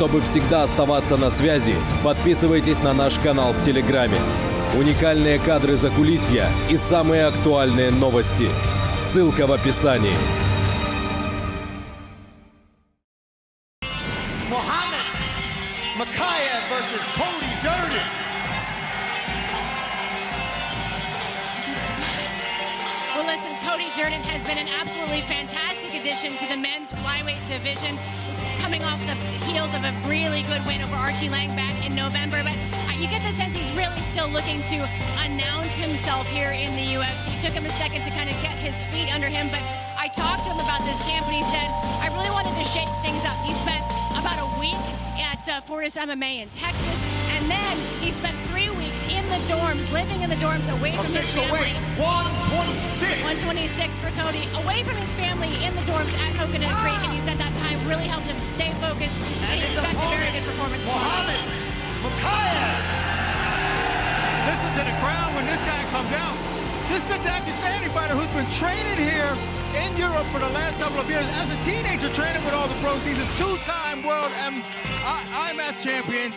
Чтобы всегда оставаться на связи, подписывайтесь на наш канал в Телеграме. Уникальные кадры закулисья и самые актуальные новости. Ссылка в описании. Versus Cody Durden. Well, listen, Cody Durden has been an absolutely fantastic addition to the men's flyweight division, coming off the heels of a really good win over Archie Lang back in November. But you get the sense he's really still looking to announce himself here in the UFC. It took him a second to kind of get his feet under him, but I talked to him about this camp, and he said, I really wanted to shake things up. He spent about a week at Fortis MMA in Texas, and then he spent 3 weeks in the dorms, living in the dorms away from his family. 126 for Cody, away from his family in the dorms at Coconut Creek, and he said that time really helped him stay focused, and he expects a very good performance. Muhammad Mokaev. Listen to the crowd when this guy comes out. This is a Dagestani fighter who's been training here in Europe for the last couple of years. As a teenager, training with all the pros. He's a two-time world IMF champion.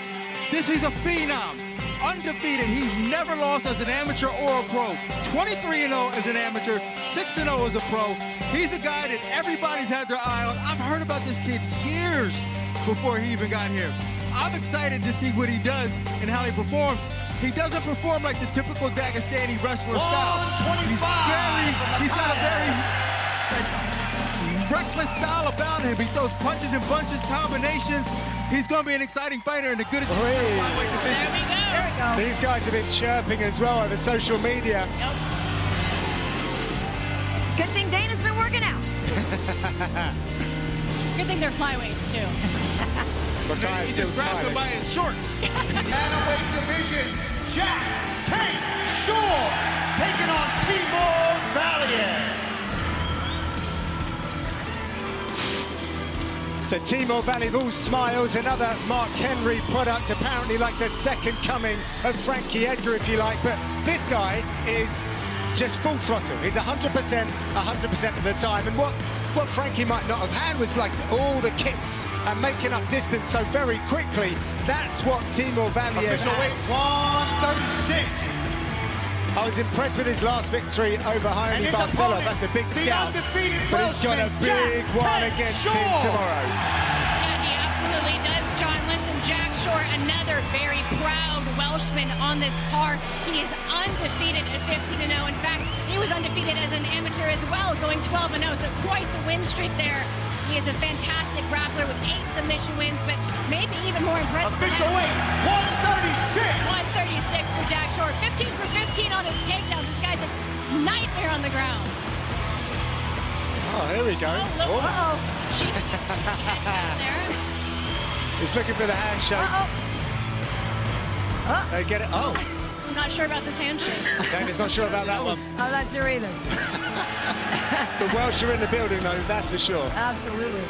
He's a phenom. Undefeated. He's never lost as an amateur or a pro. 23-0 as an amateur, 6-0 as a pro. He's a guy that everybody's had their eye on. I've heard about this kid years before he even got here. I'm excited to see what he does and how he performs. He doesn't perform like the typical Dagestani wrestler style. He's got a very reckless style about him. He throws punches and bunches, combinations. He's going to be an exciting fighter in the good flyweight division. There we go. These guys have been chirping as well over social media. Yep. Good thing Dana's been working out. Good thing they're flyweights, too. He just grabbed him by his shorts. Bantamweight division, Jack Tank Shore taking on Timur Valiev. So Timur Valiev, all smiles, another Mark Henry product, apparently like the second coming of Frankie Edgar, if you like. But this guy is just full throttle. He's 100% of the time. And what Frankie might not have had was like all the kicks and making up distance so very quickly. That's what Timur Valiev Official weight 136. I was impressed with his last victory over Jaime Barcelo. That's a big scout. But he's got a big one against him tomorrow. Yeah, he absolutely does, John. Listen, Jack Shore, another very proud Welshman on this card. He is undefeated at 15-0. In fact, he was undefeated as an amateur as well, going 12-0, so quite the win streak there. He is a fantastic grappler with 8 submission wins, but maybe even more impressive. Official weight 136. 136 for Jack Shore. 15 for 15 on his takedowns. This guy's a nightmare on the ground. Oh, here we go. Oh, uh-oh. She's there. He's looking for the handshake. They get it. Oh. I'm not sure about this handshake. Dana's not sure about that one. I'm not sure either. The Welsh are in the building, though, that's for sure. Absolutely.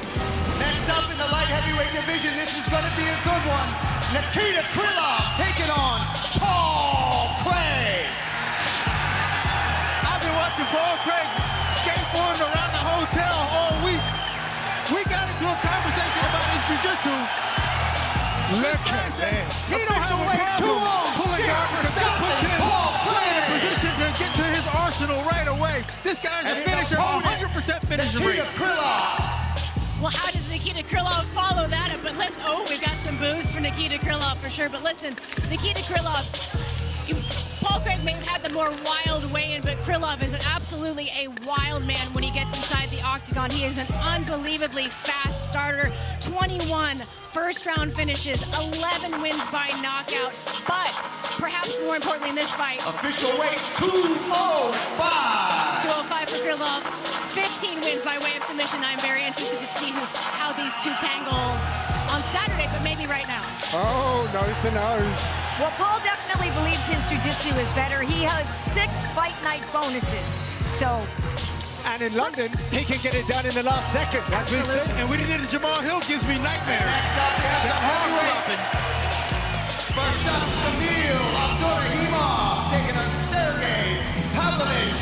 Next up in the light heavyweight division, this is going to be a good one. Nikita Krylov taking on Paul Craig. I've been watching Paul Craig skateboarding around the hotel all week. We got into a conversation about his jiu-jitsu. Look at this. He don't have a problem pulling guard for the Paul Craig in a position to get to his arsenal right away. This guy's a finisher, 100% finisher rate. Nikita Krylov. Well, how does Nikita Krylov follow that up? But let's, we've got some boos for Nikita Krylov for sure. But listen, Nikita Krylov, Paul Craig may have had the more wild weigh-in, but Krylov is absolutely a wild man when he gets inside the octagon. He is an unbelievably fast starter. 21 first-round finishes, 11 wins by knockout. But perhaps more importantly in this fight, Official weight 205. 205 for Krylov, 15 wins by way of submission. I'm very interested to see how these two tangle on Saturday, but maybe right now. Oh, nose to nose. Well, Paul definitely believes his jiu-jitsu is better. He has 6 fight night bonuses. So. And in London, he can get it done in the last second, as we said. And what he did to Jamal Hill gives me nightmares. Next up, first up, Shamil Abdurrahimov taking on Sergey Pavlovich.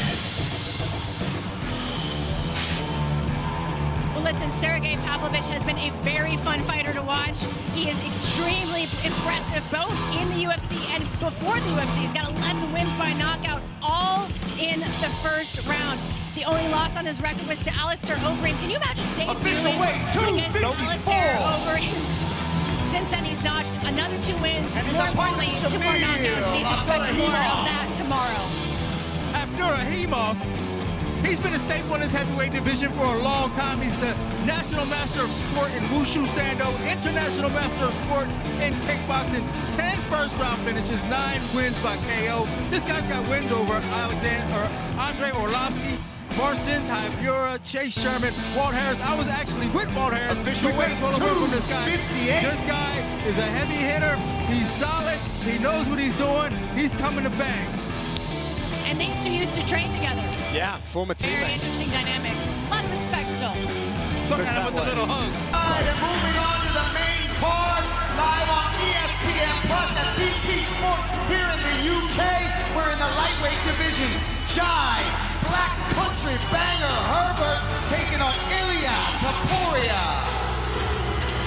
Well, listen, Sergey Pavlovich has been a very fun fighter to watch. He is extremely impressive, both in the UFC and before the UFC. He's got 11 wins by knockout, all in the first round. The only loss on his record was to Alistair Overeem. Can you imagine Official debuting weight, against 254. Alistair Overeem? Since then, he's notched another 2 wins, And his more opponent, importantly, 2 more knockouts. He's expecting more of that tomorrow. Abdurrahimov, he's been a staple in his heavyweight division for a long time. He's the national master of sport in Wushu Sando, international master of sport in kickboxing, 10 first-round finishes, 9 wins by KO. This guy's got wins over Andre Orlovsky, Marcin Tybura, Chase Sherman, Walt Harris. I was actually with Walt Harris. Official We weight, got to go from this guy. 258. This guy is a heavy hitter. He's solid. He knows what he's doing. He's coming to bang. And these two used to train together. Yeah, former Very teammates. interesting dynamic. A lot of respect still. Look Looks at him that with the way. little hug. All right, and moving on to the main card, live on ESPN Plus at BT Sport here in the UK. We're in the lightweight division. Jai, Black Country Banger Herbert taking on Ilya Taporia.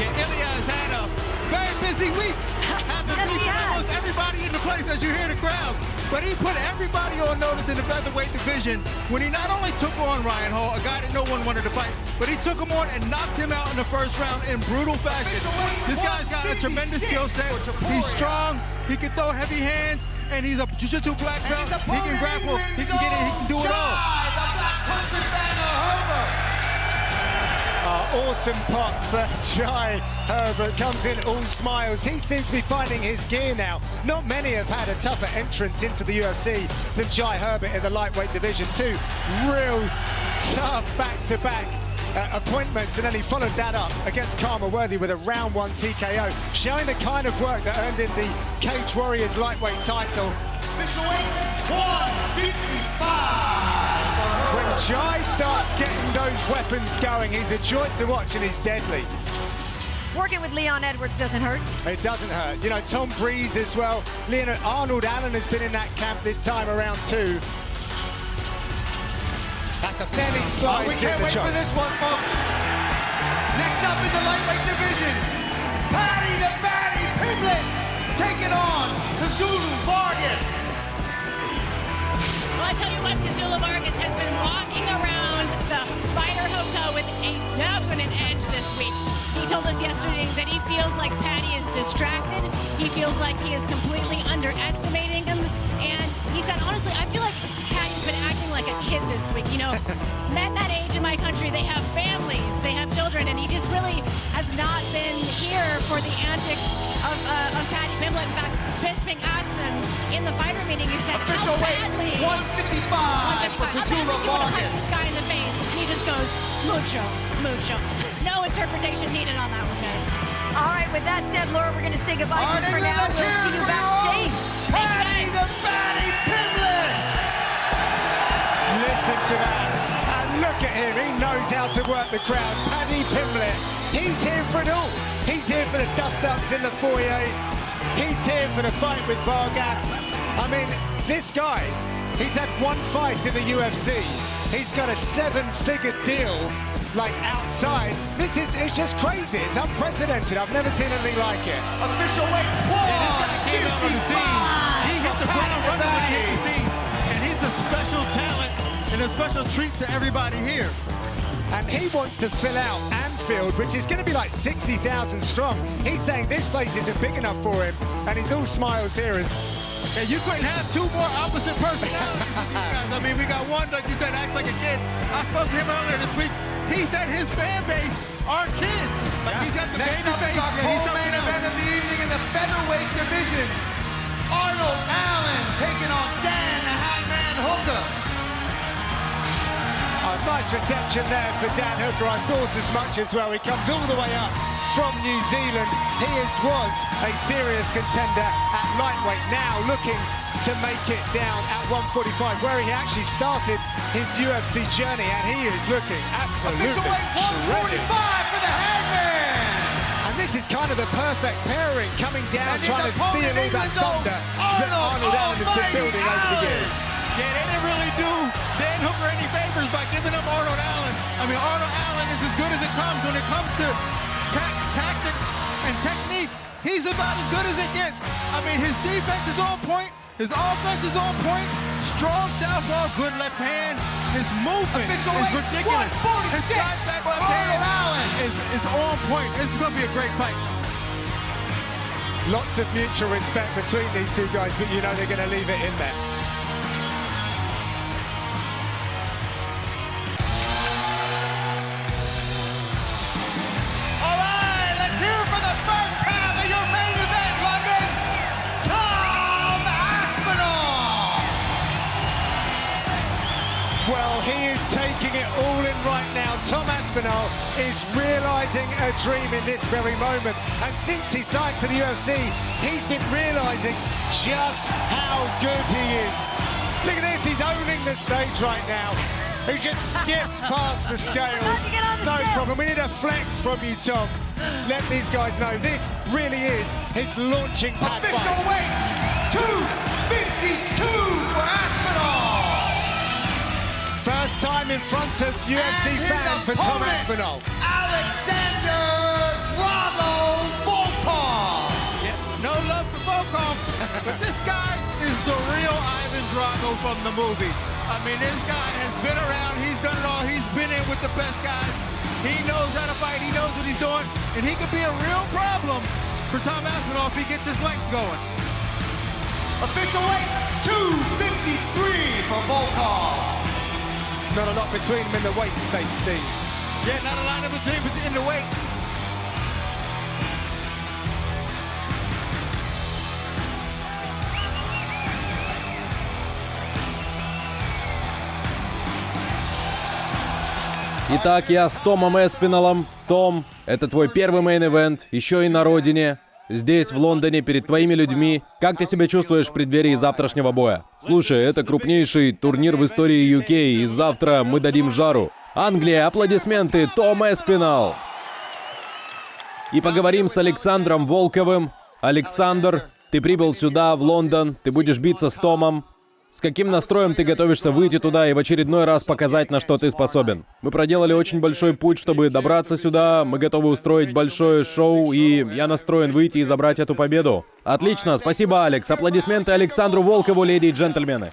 Yeah, Ilya has had a very busy week. Having Yes, beef he with has. almost everybody in the place as you hear the crowd. But he put everybody on notice in the featherweight division when he not only took on Ryan Hall, a guy that no one wanted to fight, but he took him on and knocked him out in the first round in brutal fashion. This guy's got a tremendous skill set. He's strong, he can throw heavy hands, and he's a jiu-jitsu black And belt. his He opponent can grapple, in he can get it, he can do it all. Jai, the Black Country Banger Herbert. Awesome pop for Jai Herbert, comes in all smiles. He seems to be finding his gear now. Not many have had a tougher entrance into the UFC than Jai Herbert in the lightweight division. 2 real tough back-to-back appointments, and then he followed that up against Karma Worthy with a round 1 TKO, showing the kind of work that earned him the Cage Warriors lightweight title. Official weight, 155. When Jai starts getting those weapons going, he's a joy to watch and he's deadly. Working with Leon Edwards doesn't hurt. It doesn't hurt. You know, Tom Breeze as well. Arnold Allen has been in that camp this time around too. That's a fairly slight We can't wait for this one, folks. Next up in the lightweight division, Patty the Batty Pimblett taking on Kazulu Vargas. Well, I tell you what, Kazula Vargas has been walking around the Fighter Hotel with a definite edge this week. He told us yesterday that he feels like Patty is distracted. He feels like he is completely underestimating him. And he said, honestly, I feel like Patty's been acting like a kid this week. You know, men that age in my country, they have families, they have children, and he just really has not been here for the antics of Patty Pimblett. In fact, Bisping asked him in the fighter meeting, he said, Official how weight, badly 155 for Kazula you want to punch Vargas. this guy in the face? And he just goes, mucho, mucho. No interpretation needed on that one, guys. All right, with that said, Laura, we're going to say goodbye All right, for England, now. let's We'll hear see it you for backstage. Patty the Batty Pimblett. Listen to that. And look at him. He knows how to work the crowd. Paddy Pimblett. He's here for it all. He's here for the dust-ups in the foyer. He's here for the fight with Vargas. I mean, this guy, he's had 1 fight in the UFC. He's got a 7-figure deal, like, outside. It's just crazy. It's unprecedented. I've never seen anything like it. Official weight, Came out on the scene. He hit the ground running when he hit the 155. scene. And he's a special talent and a special treat to everybody here. And he wants to fill out Anfield, which is going to be like 60,000 strong. He's saying this place isn't big enough for him, and he's all smiles here as... And you couldn't have 2 more opposite personalities with these guys. I mean, we got one, like you said, acts like a kid. I spoke to him earlier this week. He said his fan base are kids. Like, he's got the Next baby up is face. our Yeah, he's co-main something event else. of the evening in the featherweight division. Arnold Allen taking on Dan the Hangman Hooker. A nice reception there for Dan Hooker. I thought as much as well. He comes all the way up from New Zealand. He was a serious contender at lightweight, now looking to make it down at 145, where he actually started his UFC journey, and he is looking absolutely Official weight, 145 for the Hangman. And this is kind of the perfect pairing, coming down, And his trying to steal opponent all that in the zone, thunder that Arnold Allen has been Almighty building over the Allen. years. Yeah, they didn't really do Dan Hooker any favors by giving him Arnold Allen. I mean, Arnold Allen is as good as it comes when it comes to tactics and technique. He's about as good as it gets. I mean, his defense is on point. His offense is on point. Strong southpaw, good left hand. His movement is ridiculous. His shot back left hand is on point. This is going to be a great fight. Lots of mutual respect between these two guys, but you know they're going to leave it in there. All right, let's hear it for the first half of your main event, London. Tom Aspinall. Well, he is taking it all in right now. Tom Aspinall is realising a dream in this very moment. And since he signed to the UFC, he's been realising just how good he is. Look at this, he's owning the stage right now. He just skips past the scales. No problem, we need a flex from you, Tom. Let these guys know this really is his launching pad fight. Official weight, 252 for Aspinall. First time in front of UFC fans for Tom Aspinall. Alexander Drago Volkov. Yeah, no love for Volkov, but this guy is the real Ivan Drago from the movie. I mean, this guy has been around, he's done it all, he's been in with the best guys. He knows how to fight, he knows what he's doing, and he could be a real problem for Tom Aspinall if he gets his length going. Official weight, 253 for Volkov. Not a lot between them in the weight state, Steve. Yeah, not a lot in between in the weight. Итак, я с Томом Аспинеллом. Том, это твой первый мейн-эвент, еще и на родине. Здесь, в Лондоне, перед твоими людьми. Как ты себя чувствуешь в преддверии завтрашнего боя? Слушай, это крупнейший турнир в истории UK, и завтра мы дадим жару. Англия, аплодисменты, Том Аспинелл! И поговорим с Александром Волковым. Александр, ты прибыл сюда, в Лондон, ты будешь биться с Томом. С каким настроем ты готовишься выйти туда и в очередной раз показать, на что ты способен? Мы проделали очень большой путь, чтобы добраться сюда, мы готовы устроить большое шоу, и я настроен выйти и забрать эту победу. Отлично, спасибо, Алекс. Аплодисменты Александру Волкову, леди и джентльмены.